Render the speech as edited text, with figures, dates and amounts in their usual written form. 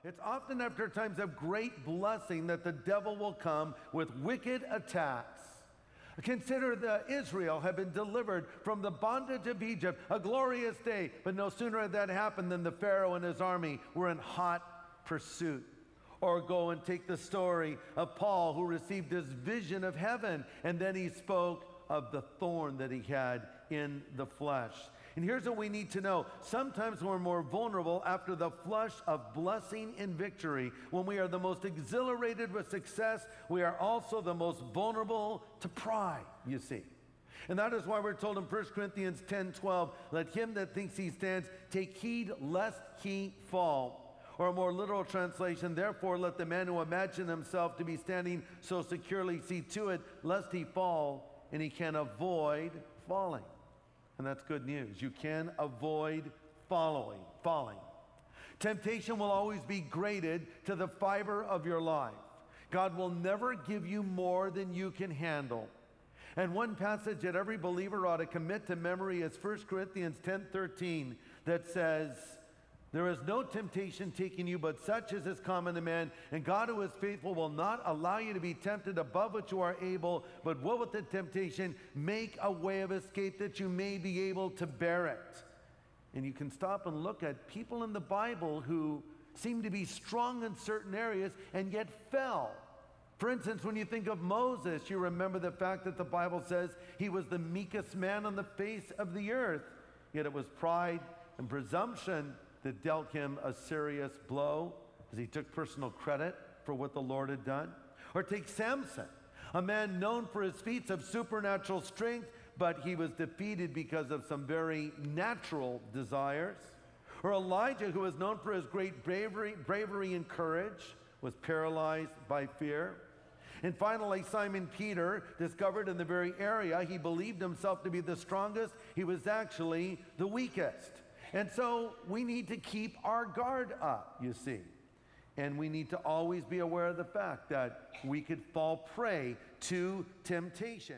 It's often after times of great blessing that the devil will come with wicked attacks. Consider that Israel had been delivered from the bondage of Egypt, a glorious day, but no sooner had that happened than the Pharaoh and his army were in hot pursuit. Or go and take the story of Paul, who received this vision of heaven, and then he spoke of the thorn that he had in the flesh. And here's what we need to know. Sometimes we're more vulnerable after the flush of blessing and victory. When we are the most exhilarated with success, we are also the most vulnerable to pride, you see. And that is why we're told in 1 Corinthians 10:12, let him that thinks he stands take heed lest he fall. Or a more literal translation, therefore let the man who imagines himself to be standing so securely see to it lest he fall, and he can avoid falling. And that's good news. You can avoid falling. Temptation will always be graded to the fiber of your life. God will never give you more than you can handle. And one passage that every believer ought to commit to memory is 1 Corinthians 10:13 that says, there is no temptation taking you, but such as is common to man. And God, who is faithful, will not allow you to be tempted above what you are able, but will with the temptation make a way of escape that you may be able to bear it. And you can stop and look at people in the Bible who seem to be strong in certain areas and yet fell. For instance, when you think of Moses, you remember the fact that the Bible says he was the meekest man on the face of the earth. Yet it was pride and presumption that dealt him a serious blow as he took personal credit for what the Lord had done. Or take Samson, a man known for his feats of supernatural strength, but he was defeated because of some very natural desires. Or Elijah, who was known for his great bravery and courage, was paralyzed by fear. And finally, Simon Peter discovered in the very area he believed himself to be the strongest, he was actually the weakest. And so we need to keep our guard up, you see. And we need to always be aware of the fact that we could fall prey to temptation.